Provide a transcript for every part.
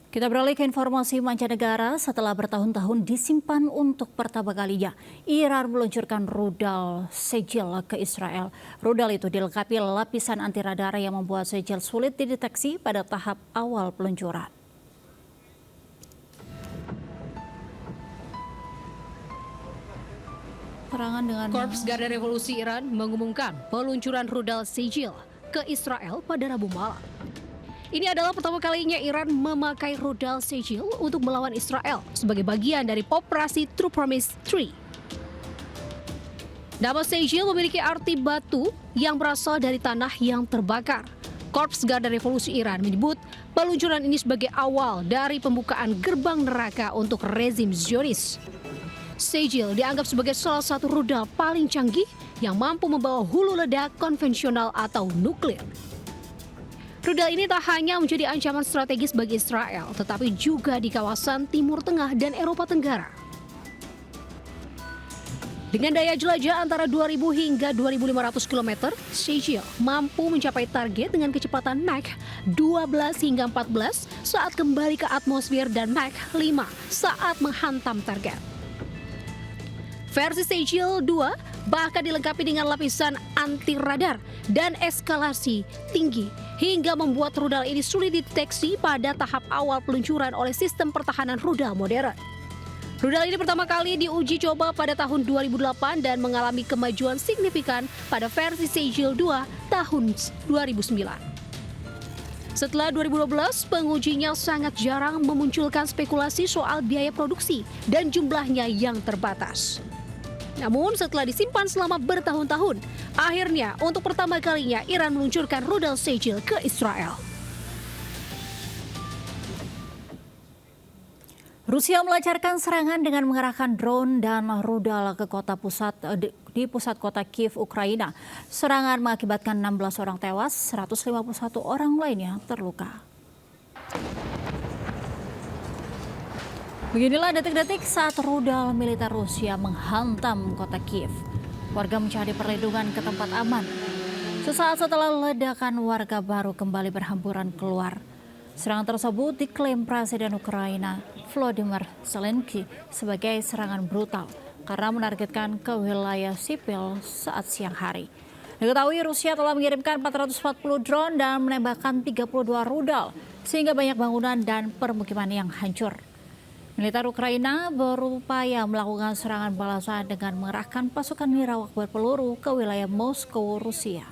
Kita beralih ke informasi mancanegara. Setelah bertahun-tahun disimpan untuk pertama kalinya, Iran meluncurkan rudal Sejil ke Israel. Rudal itu dilengkapi lapisan anti radar yang membuat Sejil sulit dideteksi pada tahap awal peluncuran. Korps Garda Revolusi Iran mengumumkan peluncuran rudal Sejil ke Israel pada Rabu malam. Ini adalah pertama kalinya Iran memakai rudal Sejil untuk melawan Israel sebagai bagian dari operasi True Promise 3. Nama Sejil memiliki arti batu yang berasal dari tanah yang terbakar. Korps Garda Revolusi Iran menyebut peluncuran ini sebagai awal dari pembukaan gerbang neraka untuk rezim Zionis. Sejil dianggap sebagai salah satu rudal paling canggih yang mampu membawa hulu ledak konvensional atau nuklir. Rudal ini tak hanya menjadi ancaman strategis bagi Israel, tetapi juga di kawasan Timur Tengah dan Eropa Tenggara. Dengan daya jelajah antara 2.000 hingga 2.500 km, Sejil mampu mencapai target dengan kecepatan Mach 12 hingga 14 saat kembali ke atmosfer dan Mach 5 saat menghantam target. Versi Sejil 2 bahkan dilengkapi dengan lapisan anti radar dan eskalasi tinggi hingga membuat rudal ini sulit dideteksi pada tahap awal peluncuran oleh sistem pertahanan rudal modern. Rudal ini pertama kali diuji coba pada tahun 2008 dan mengalami kemajuan signifikan pada versi Sejil 2 tahun 2009. Setelah 2012, pengujinya sangat jarang memunculkan spekulasi soal biaya produksi dan jumlahnya yang terbatas. Namun setelah disimpan selama bertahun-tahun, akhirnya untuk pertama kalinya Iran meluncurkan rudal Sejil ke Israel. Rusia melancarkan serangan dengan mengerahkan drone dan rudal ke di pusat kota Kiev, Ukraina. Serangan mengakibatkan 16 orang tewas, 151 orang lainnya terluka. Beginilah detik-detik saat rudal militer Rusia menghantam kota Kiev. Warga mencari perlindungan ke tempat aman. Sesaat setelah ledakan, warga baru kembali berhamburan keluar. Serangan tersebut diklaim Presiden Ukraina Volodymyr Zelensky sebagai serangan brutal karena menargetkan ke wilayah sipil saat siang hari. Diketahui Rusia telah mengirimkan 440 drone dan menembakkan 32 rudal sehingga banyak bangunan dan permukiman yang hancur. Militer Ukraina berupaya melakukan serangan balasan dengan mengerahkan pasukan nirawak berpeluru ke wilayah Moskow, Rusia.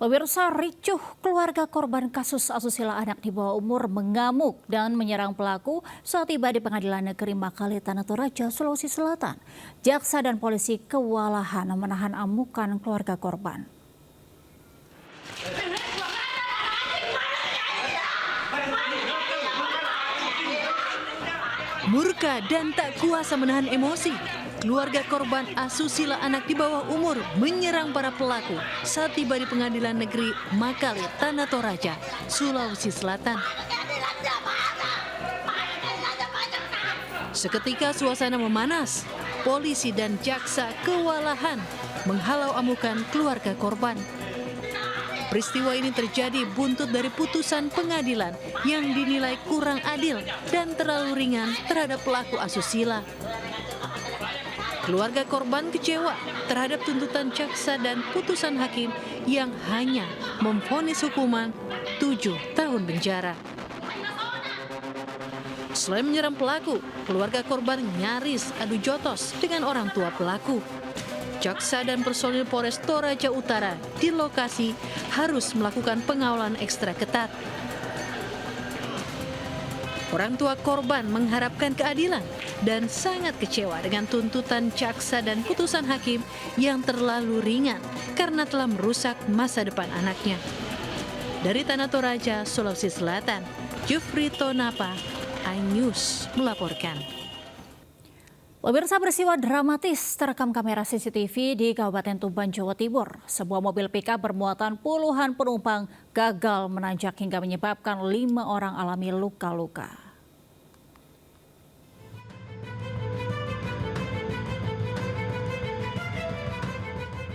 Pemirsa, ricuh keluarga korban kasus asusila anak di bawah umur mengamuk dan menyerang pelaku saat tiba di Pengadilan Negeri Makale, Tanah Toraja, Sulawesi Selatan. Jaksa dan polisi kewalahan menahan amukan keluarga korban. Murka dan tak kuasa menahan emosi, keluarga korban asusila anak di bawah umur menyerang para pelaku saat tiba di Pengadilan Negeri Makale, Tanah Toraja, Sulawesi Selatan. Seketika suasana memanas, polisi dan jaksa kewalahan menghalau amukan keluarga korban. Peristiwa ini terjadi buntut dari putusan pengadilan yang dinilai kurang adil dan terlalu ringan terhadap pelaku asusila. Keluarga korban kecewa terhadap tuntutan jaksa dan putusan hakim yang hanya memvonis hukuman 7 tahun penjara. Selain menyerang pelaku, keluarga korban nyaris adu jotos dengan orang tua pelaku. Jaksa dan personil Polres Toraja Utara di lokasi harus melakukan pengawalan ekstra ketat. Orang tua korban mengharapkan keadilan dan sangat kecewa dengan tuntutan jaksa dan putusan hakim yang terlalu ringan karena telah merusak masa depan anaknya. Dari Tanah Toraja, Sulawesi Selatan, Jufri Tonapa, iNews melaporkan. Pemirsa, peristiwa dramatis terekam kamera CCTV di Kabupaten Tuban, Jawa Timur. Sebuah mobil pickup bermuatan puluhan penumpang gagal menanjak hingga menyebabkan 5 orang alami luka-luka.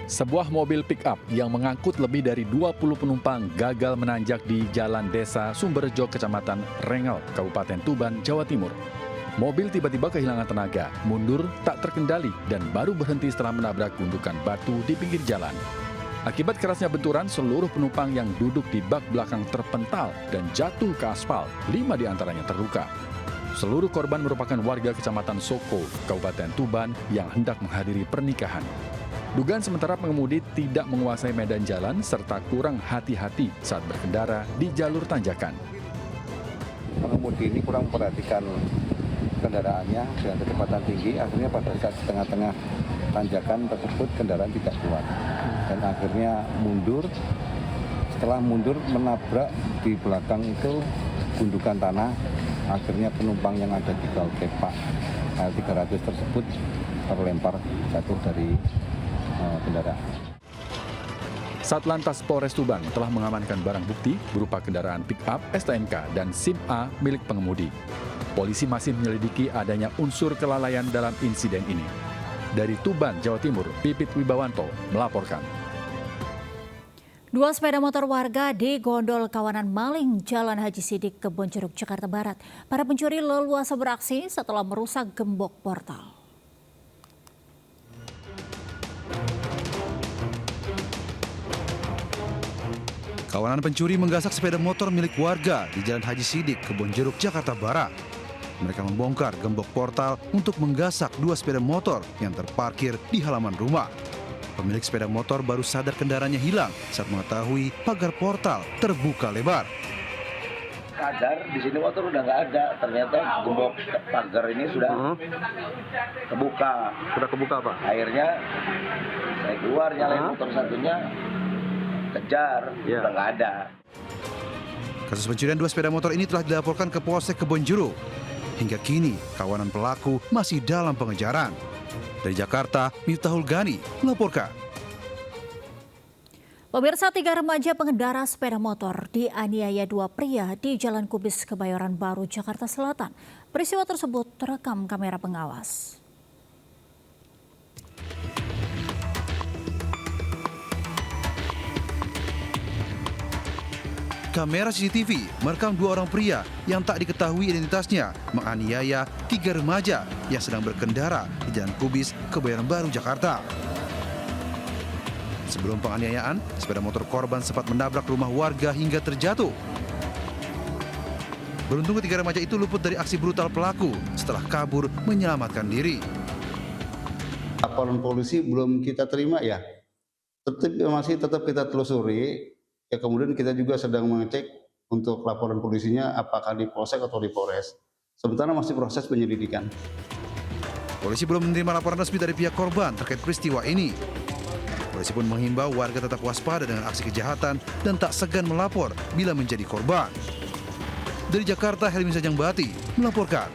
Sebuah mobil pick-up yang mengangkut lebih dari 20 penumpang gagal menanjak di Jalan Desa Sumberjo, Kecamatan Rengel, Kabupaten Tuban, Jawa Timur. Mobil tiba-tiba kehilangan tenaga, mundur tak terkendali dan baru berhenti setelah menabrak gundukan batu di pinggir jalan. Akibat kerasnya benturan, seluruh penumpang yang duduk di bak belakang terpental dan jatuh ke aspal, 5 diantaranya terluka. Seluruh korban merupakan warga Kecamatan Soko, Kabupaten Tuban yang hendak menghadiri pernikahan. Dugaan sementara pengemudi tidak menguasai medan jalan serta kurang hati-hati saat berkendara di jalur tanjakan. Pengemudi ini kurang memperhatikan kendaraannya dengan kecepatan tinggi, akhirnya pada saat tengah-tengah tanjakan tersebut kendaraan tidak kuat dan akhirnya mundur. Setelah mundur menabrak di belakang itu gundukan tanah, akhirnya penumpang yang ada di Kaltepak L300 tersebut terlempar jatuh dari kendaraan. Satlantas Polres Tuban telah mengamankan barang bukti berupa kendaraan pick-up STNK dan SIM A milik pengemudi. Polisi masih menyelidiki adanya unsur kelalaian dalam insiden ini. Dari Tuban, Jawa Timur, Pipit Wibawanto melaporkan. 2 sepeda motor warga digondol kawanan maling Jalan Haji Sidik, Kebonjeruk, Jakarta Barat. Para pencuri leluasa beraksi setelah merusak gembok portal. Kawanan pencuri menggasak sepeda motor milik warga di Jalan Haji Sidik, Kebonjeruk, Jakarta Barat. Mereka membongkar gembok portal untuk menggasak 2 sepeda motor yang terparkir di halaman rumah. Pemilik sepeda motor baru sadar kendaraannya hilang saat mengetahui pagar portal terbuka lebar. Sadar di sini motor udah nggak ada, ternyata gembok pagar ini sudah kebuka. Sudah kebuka, Pak? Akhirnya saya keluar nyalain motor satunya, kejar, udah nggak ada. Kasus pencurian 2 sepeda motor ini telah dilaporkan ke Polsek Kebonjeruk. Hingga kini, kawanan pelaku masih dalam pengejaran. Dari Jakarta, Miftahul Gani melaporkan. Pemirsa, 3 remaja pengendara sepeda motor dianiaya 2 pria di Jalan Kubis, Kebayoran Baru, Jakarta Selatan. Peristiwa tersebut terekam kamera pengawas. Kamera CCTV merekam 2 orang pria yang tak diketahui identitasnya menganiaya 3 remaja yang sedang berkendara di Jalan Kubis, Kebayoran Baru, Jakarta. Sebelum penganiayaan, sepeda motor korban sempat menabrak rumah warga hingga terjatuh. Beruntung ketiga remaja itu luput dari aksi brutal pelaku setelah kabur menyelamatkan diri. Laporan polisi belum kita terima ya, masih tetap kita telusuri. Ya, kemudian kita juga sedang mengecek untuk laporan polisinya apakah di Polsek atau di Polres. Sementara masih proses penyelidikan. Polisi belum menerima laporan resmi dari pihak korban terkait peristiwa ini. Polisi pun menghimbau warga tetap waspada dengan aksi kejahatan dan tak segan melapor bila menjadi korban. Dari Jakarta, Helmi Sajangbati melaporkan.